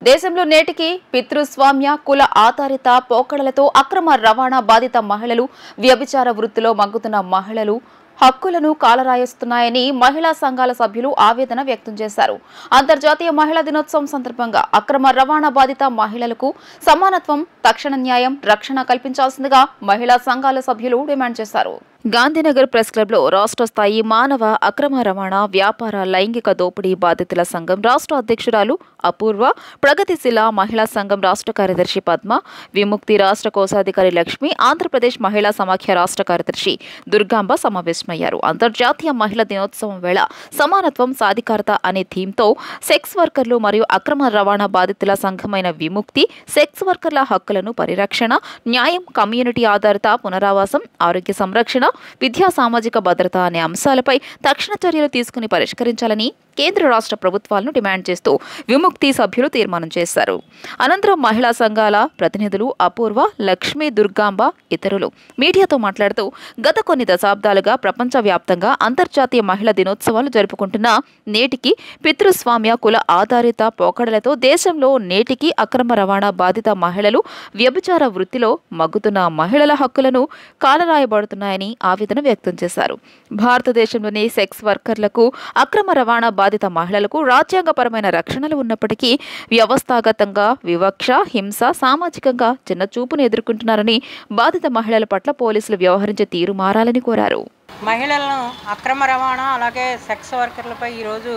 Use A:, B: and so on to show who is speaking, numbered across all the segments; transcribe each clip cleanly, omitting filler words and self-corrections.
A: దేశంలో నేటికి పితృస్వామ్య కుల ఆధారిత పోకడలతో అక్రమ రవాణా బాధిత మహిళలు, వ్యభిచార వృత్తిలో మగ్గుతున్న మహిళలు హక్కులను కాలరాయిస్తున్నాయని మహిళా సంఘాల సభ్యులు ఆవేదన వ్యక్తం చేశారు. అంతర్జాతీయ మహిళా దినోత్సవం సందర్భంగా అక్రమ రవాణా బాధిత మహిళలకు సమానత్వం, తక్షణ న్యాయం, రక్షణ కల్పించాల్సిందిగా మహిళా సంఘాల సభ్యులు డిమాండ్ చేశారు. గాంధీనగర్ ప్రెస్ క్లబ్లో రాష్ట్ర స్థాయి మానవ అక్రమ రవాణా, వ్యాపార, లైంగిక దోపిడీ బాధితుల సంఘం రాష్ట్ర అధ్యక్షురాలు అపూర్వ, ప్రగతిశీల మహిళా సంఘం రాష్ట్ర కార్యదర్శి పద్మ, విముక్తి రాష్ట్ర కోశాధికారి లక్ష్మి, ఆంధ్రప్రదేశ్ మహిళా సమాఖ్య రాష్ట్ర కార్యదర్శి దుర్గాంబ సమావేశమయ్యారు. అంతర్జాతీయ మహిళా దినోత్సవం వేళ సమానత్వం, సాధికారత అనే థీమ్తో సెక్స్ వర్కర్లు మరియు అక్రమ రవాణా బాధితుల సంఘమైన విముక్తి సెక్స్ వర్కర్ల హక్కులను పరిరక్షణ, న్యాయం, కమ్యూనిటీ ఆధారిత పునరావాసం, ఆరోగ్య సంరక్షణ, విద్యా, సామాజిక భద్రత అనే అంశాలపై తక్షణ చర్యలు తీసుకుని పరిష్కరించాలని కేంద్ర రాష్ట్ర ప్రభుత్వాలను డిమాండ్ చేస్తూ విముక్తి సభ్యులు తీర్మానం చేశారు. అనంతరం మహిళా సంఘాల ప్రతినిధులు అపూర్వ, లక్ష్మి, దుర్గాంబ ఇతరులు మీడియాతో మాట్లాడుతూ గత కొన్ని దశాబ్దాలుగా ప్రపంచవ్యాప్తంగా అంతర్జాతీయ మహిళా దినోత్సవాలు జరుపుకుంటున్న నేటికి పితృస్వామ్య కుల ఆధారిత పోకడలతో దేశంలో నేటికి అక్రమ రవాణా బాధిత మహిళలు, వ్యభిచార వృత్తిలో మగ్గుతున్న మహిళల హక్కులను కాలరాయబడుతున్నాయని ఆవేదన వ్యక్తం చేశారు. భారతదేశంలోని సెక్స్ వర్కర్లకు, అక్రమ రవాణా బాధిత మహిళలకు రాజ్యాంగపరమైన రక్షణలు ఉన్నప్పటికీ వ్యవస్థాగతంగా వివక్ష, హింస, సామాజికంగా చిన్న చూపును ఎదుర్కొంటున్నారని, బాధిత మహిళల పట్ల పోలీసులు వ్యవహరించే తీరు మారాలని కోరారు.
B: మహిళలను అక్రమ రవాణా అలాగే సెక్స్ వర్కర్లపై ఈరోజు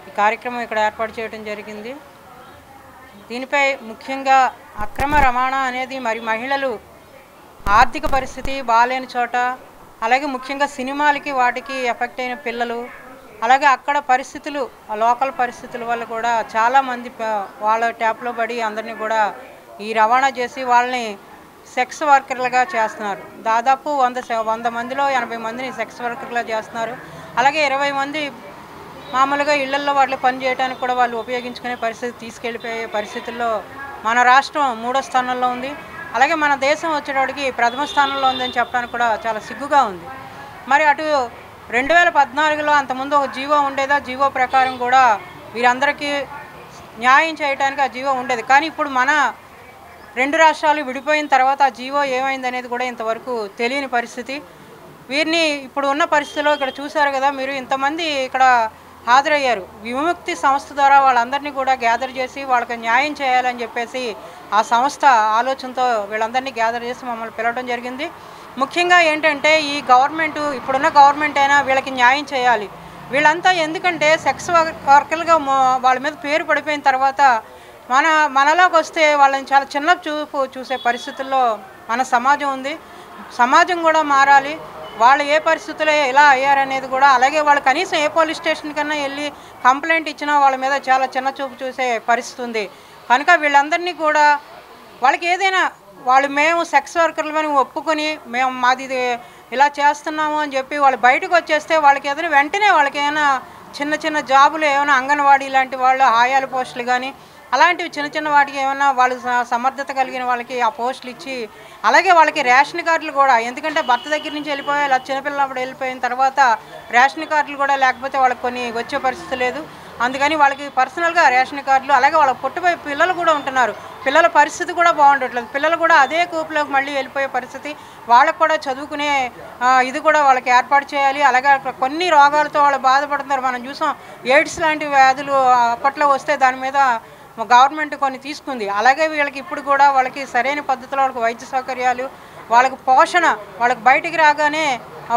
B: ఈ కార్యక్రమం ఇక్కడ ఏర్పాటు చేయడం జరిగింది. దీనిపై ముఖ్యంగా అక్రమ రవాణా అనేది మరి మహిళలు ఆర్థిక పరిస్థితి బాలేని చోట, అలాగే ముఖ్యంగా సినిమాలకి వాటికి ఎఫెక్ట్ అయిన పిల్లలు, అలాగే అక్కడ పరిస్థితులు, లోకల్ పరిస్థితుల వల్ల కూడా చాలామంది వాళ్ళ ట్యాప్లో పడి అందరినీ కూడా ఈ రవాణా చేసి వాళ్ళని సెక్స్ వర్కర్లుగా చేస్తున్నారు. దాదాపు 100 మందిలో 80 మందిని సెక్స్ వర్కర్లుగా చేస్తున్నారు. అలాగే 20 మంది మామూలుగా ఇళ్లల్లో వాళ్ళు పని చేయడానికి కూడా వాళ్ళు ఉపయోగించుకునే పరిస్థితి, తీసుకెళ్ళిపోయే పరిస్థితుల్లో మన రాష్ట్రం 3వ స్థానంలో ఉంది. అలాగే మన దేశం వచ్చేటప్పటికి ప్రథమ స్థానంలో ఉందని చెప్పడానికి కూడా చాలా సిగ్గుగా ఉంది. మరి అటు 2014లో అంతకుముందు ఒక జీవో ఉండేదా, జీవో ప్రకారం కూడా వీరందరికీ న్యాయం చేయడానికి ఆ జీవో ఉండేది. కానీ ఇప్పుడు మన 2 రాష్ట్రాలు విడిపోయిన తర్వాత ఆ జీవో ఏమైంది అనేది కూడా ఇంతవరకు తెలియని పరిస్థితి. వీరిని ఇప్పుడు ఉన్న పరిస్థితిలో ఇక్కడ చూశారు కదా మీరు, ఇంతమంది ఇక్కడ హాజరయ్యారు. విముక్తి సంస్థ ద్వారా వాళ్ళందరినీ కూడా గ్యాదర్ చేసి వాళ్ళకి న్యాయం చేయాలని చెప్పేసి ఆ సంస్థ ఆలోచనతో వీళ్ళందరినీ గ్యాదర్ చేసి మమ్మల్ని పిలవడం జరిగింది. ముఖ్యంగా ఏంటంటే ఈ గవర్నమెంట్, ఇప్పుడున్న గవర్నమెంట్ అయినా వీళ్ళకి న్యాయం చేయాలి. వీళ్ళంతా ఎందుకంటే సెక్స్ వర్కర్లుగా వాళ్ళ మీద పేరు పడిపోయిన తర్వాత మనలోకి వస్తే వాళ్ళని చాలా చిన్న చూపు చూసే పరిస్థితుల్లో మన సమాజం ఉంది. సమాజం కూడా మారాలి. వాళ్ళు ఏ పరిస్థితుల్లో ఎలా అయ్యారనేది కూడా, అలాగే వాళ్ళు కనీసం ఏ పోలీస్ స్టేషన్ కన్నా వెళ్ళి కంప్లైంట్ ఇచ్చినా వాళ్ళ మీద చాలా చిన్న చూపు చూసే పరిస్థితి ఉంది. కనుక వీళ్ళందరినీ కూడా వాళ్ళకి ఏదైనా మేము సెక్స్ వర్కర్లని ఒప్పుకొని మేము మాది ఇలా చేస్తున్నాము అని చెప్పి వాళ్ళు బయటకు వచ్చేస్తే వాళ్ళకి ఏదైనా వెంటనే వాళ్ళకి ఏమైనా చిన్న చిన్న జాబులు, ఏమైనా అంగన్వాడీ ఇలాంటి వాళ్ళు ఆయాల పోస్టులు కానీ అలాంటివి చిన్న చిన్న వాటికి ఏమైనా వాళ్ళు సమర్థత కలిగిన వాళ్ళకి ఆ పోస్టులు ఇచ్చి, అలాగే వాళ్ళకి రేషన్ కార్డులు కూడా, ఎందుకంటే భర్త దగ్గర నుంచి వెళ్ళిపోయి అలా చిన్నపిల్లప్పుడు వెళ్ళిపోయిన తర్వాత రేషన్ కార్డులు కూడా లేకపోతే వాళ్ళకి కొన్ని వచ్చే పరిస్థితి లేదు. అందుకని వాళ్ళకి పర్సనల్గా రేషన్ కార్డులు, అలాగే వాళ్ళకి పుట్టిపోయే పిల్లలు కూడా ఉంటున్నారు. పిల్లల పరిస్థితి కూడా బాగుండట్లేదు. పిల్లలు కూడా అదే కూపులోకి మళ్ళీ వెళ్ళిపోయే పరిస్థితి. వాళ్ళకు కూడా చదువుకునే ఇది కూడా వాళ్ళకి ఏర్పాటు చేయాలి. అలాగే కొన్ని రోగాలతో వాళ్ళు బాధపడుతున్నారు. మనం చూసాం, ఎయిడ్స్ లాంటి వ్యాధులు అప్పట్లో వస్తే దాని మీద గవర్నమెంట్ కొన్ని తీసుకుంది. అలాగే వీళ్ళకి ఇప్పుడు కూడా వాళ్ళకి సరైన పద్ధతిలో వాళ్ళకి వైద్య సౌకర్యాలు, వాళ్ళకి పోషణ, వాళ్ళకి బయటికి రాగానే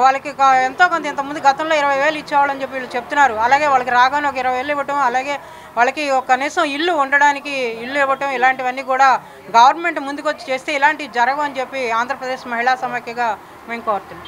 B: వాళ్ళకి ఎంతో కొంత, ఇంతకుముందు గతంలో 20,000 ఇచ్చేవాళ్ళని చెప్పి వీళ్ళు చెప్తున్నారు. అలాగే వాళ్ళకి రాగానే ఒక 20,000 ఇవ్వటం, అలాగే వాళ్ళకి కనీసం ఇల్లు ఉండడానికి ఇల్లు ఇవ్వటం, ఇలాంటివన్నీ కూడా గవర్నమెంట్ ముందుకు వచ్చి చేస్తే ఇలాంటివి జరగవు అని చెప్పి ఆంధ్రప్రదేశ్ మహిళా సమాఖ్యగా మేము కోరుతున్నాం.